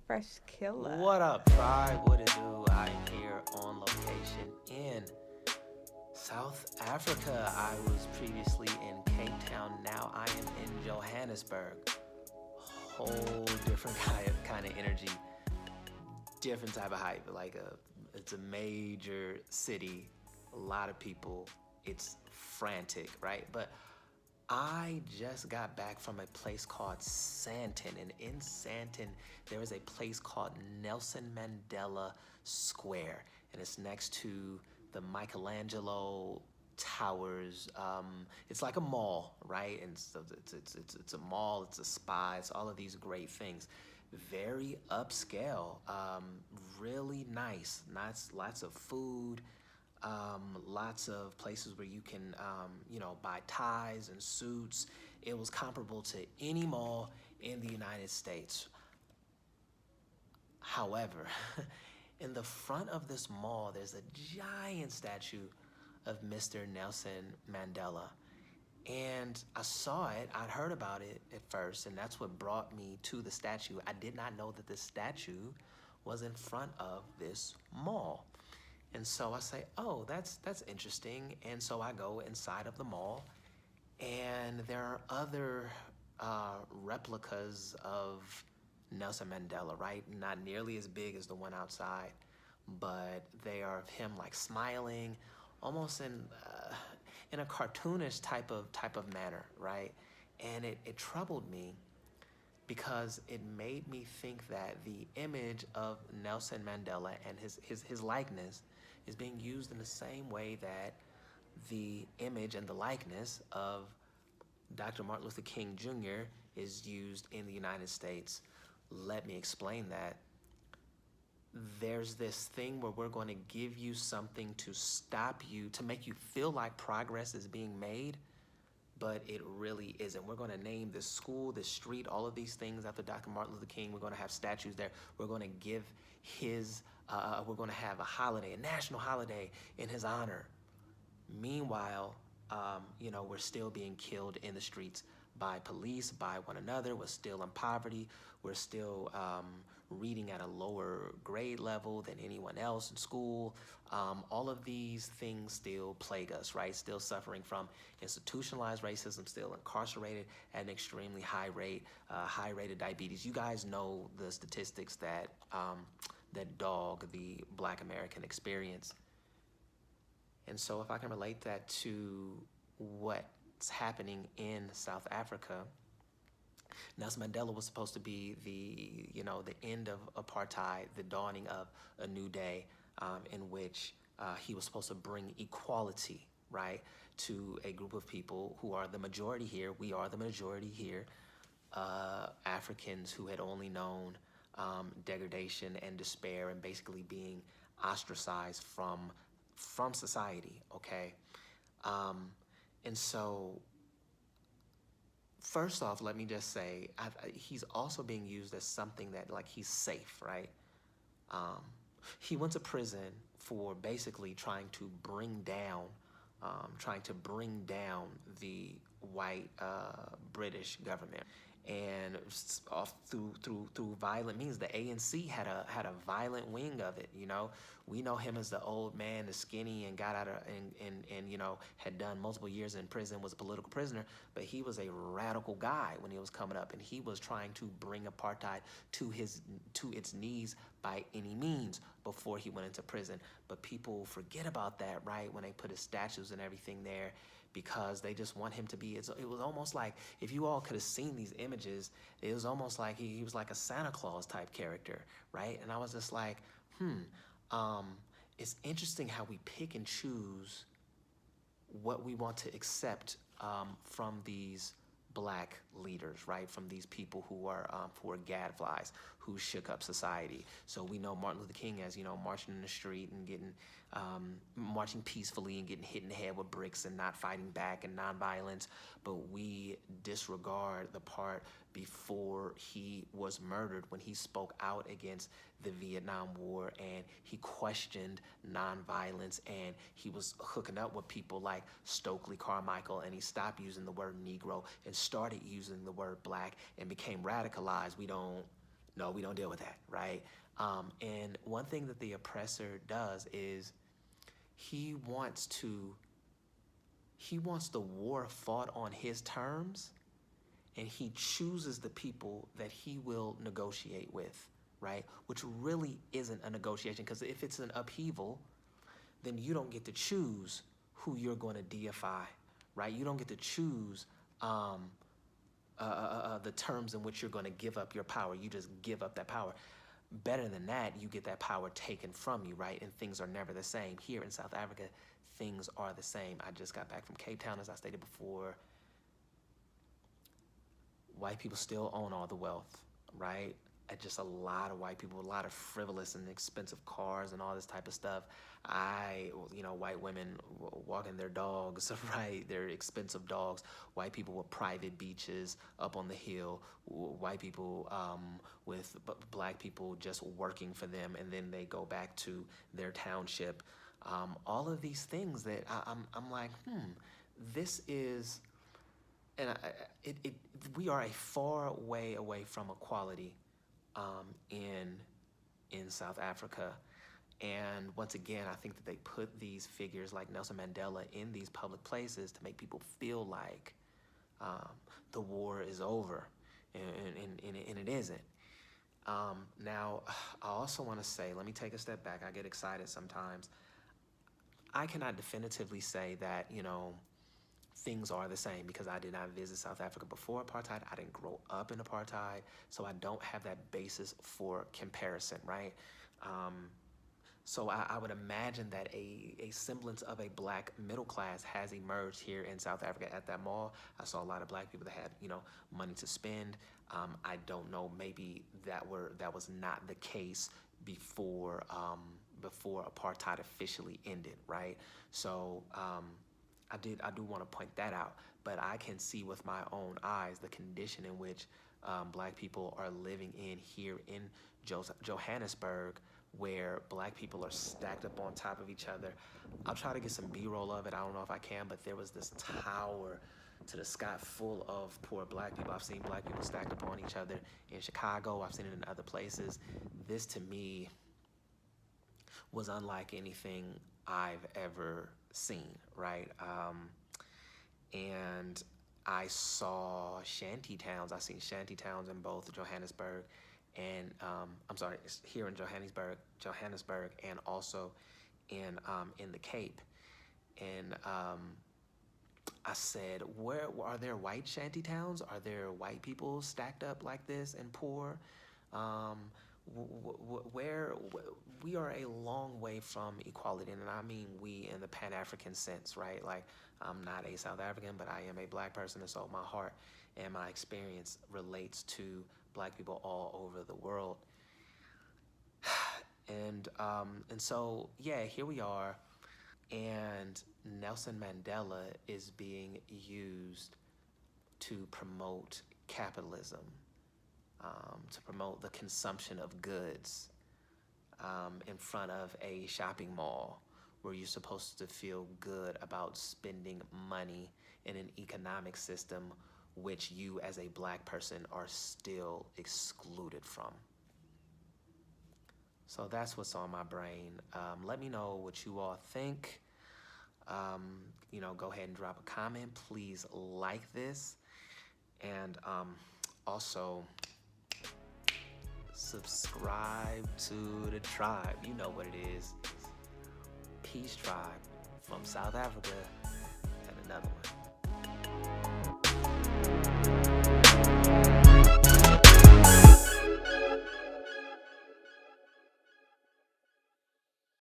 fresh killer. What up, tribe? What it do? I am here on location in South Africa. I was previously in Cape Town. Now I am in Johannesburg. Whole different kind of energy, different type of hype. It's a major city, a lot of people. It's frantic, right? But I just got back from a place called Sandton, and in Sandton, there is a place called Nelson Mandela Square, and it's next to the Michelangelo Towers. It's like a mall, right? And so it's a mall, it's a spa, it's all of these great things. Very upscale, really nice, lots of food, lots of places where you can, buy ties and suits. It was comparable to any mall in the United States. However, in the front of this mall, there's a giant statue of Mr. Nelson Mandela. And I saw it, I'd heard about it at first, and that's what brought me to the statue. I did not know that the statue was in front of this mall. And so I say, oh, that's interesting. And so I go inside of the mall, and there are other replicas of Nelson Mandela, right? Not nearly as big as the one outside, but they are of him like smiling, almost in a cartoonish type of manner, right? And it troubled me because it made me think that the image of Nelson Mandela and his likeness is being used in the same way that the image and the likeness of Dr. Martin Luther King Jr. is used in the United States. Let me explain that. There's this thing where we're going to give you something to stop you, to make you feel like progress is being made, but it really isn't. We're going to name this school, this street, all of these things after Dr. Martin Luther King. We're going to have statues there. We're going to give we're going to have a holiday, a national holiday in his honor. Meanwhile, we're still being killed in the streets by police, by one another. We're still in poverty. We're still reading at a lower grade level than anyone else in school. All of these things still plague us, right? Still suffering from institutionalized racism, still incarcerated at an extremely high rate of diabetes. You guys know the statistics that dog the Black American experience. And so if I can relate that to what's happening in South Africa, Nelson Mandela was supposed to be the end of apartheid, the dawning of a new day, in which he was supposed to bring equality, right, to a group of people who are the majority here. We are the majority here, Africans who had only known degradation and despair and basically being ostracized from society, okay? And so, first off, let me just say, he's also being used as something that, like, he's safe, right? He went to prison for basically trying to bring down the white British government. And off through violent means, the ANC had a violent wing of it. We know him as the old man, the skinny, and got out of and had done multiple years in prison, was a political prisoner. But he was a radical guy when he was coming up, and he was trying to bring apartheid to its knees by any means before he went into prison. But people forget about that, right? When they put his statues and everything there, because they just want him to be. It was almost like, if you all could have seen these images, it was almost like he was like a Santa Claus type character, right? And I was just like, it's interesting how we pick and choose what we want to accept from these Black leaders, right? From these people who are gadflies, who shook up society. So we know Martin Luther King as, marching in the street and getting, marching peacefully and getting hit in the head with bricks and not fighting back and nonviolence. But we disregard the part before he was murdered, when he spoke out against the Vietnam War and he questioned nonviolence, and he was hooking up with people like Stokely Carmichael, and he stopped using the word Negro and started using the word Black and became radicalized. We don't No, we don't deal with that, right? And one thing that the oppressor does is he wants to he wants the war fought on his terms, and he chooses the people that he will negotiate with, right? Which really isn't a negotiation, because if it's an upheaval, then you don't get to choose who you're going to deify, right? You don't get to choose the terms in which you're going to give up your power. You just give up that power. Better than that, you get that power taken from you, right? And things are never the same. Here in South Africa, things are the same. I just got back from Cape Town, as I stated before. White people still own all the wealth, right? And just a lot of white people, a lot of frivolous and expensive cars and all this type of stuff. White women walking their dogs, right? Their expensive dogs. White people with private beaches up on the hill. White people with black people just working for them, and then they go back to their township. All of these things that I'm like, this is, and we are a far way away from equality in South Africa. And once again, I think that they put these figures like Nelson Mandela in these public places to make people feel like the war is over, and it isn't. Now, I also want to say, let me take a step back. I get excited sometimes. I cannot definitively say that, things are the same, because I did not visit South Africa before apartheid. I didn't grow up in apartheid, so I don't have that basis for comparison, right? So I would imagine that a semblance of a black middle class has emerged here in South Africa at that mall. I saw a lot of black people that had, money to spend. I don't know, maybe that was not the case before apartheid officially ended, right? So I do want to point that out, but I can see with my own eyes the condition in which black people are living in here in Johannesburg, where black people are stacked up on top of each other. I'll try to get some B-roll of it. I don't know if I can, but there was this tower to the sky full of poor black people. I've seen black people stacked upon each other in Chicago. I've seen it in other places. This, to me, was unlike anything I've ever seen, right? And I saw shanty towns. I've seen shanty towns in both Johannesburg and here in Johannesburg, and also in the Cape. And I said, where are there white shanty towns? Are there white people stacked up like this and poor? Where we are a long way from equality, and I mean we in the Pan-African sense, right? Like, I'm not a South African, but I am a black person, and so my heart and my experience relates to black people all over the world. And so, yeah, here we are, and Nelson Mandela is being used to promote capitalism, to promote the consumption of goods in front of a shopping mall, where you're supposed to feel good about spending money in an economic system which you as a black person are still excluded from. So that's what's on my brain. Let me know what you all think. Go ahead and drop a comment. Please like this. And also, subscribe to the tribe. You know what it is. Peace Tribe from South Africa, and another one.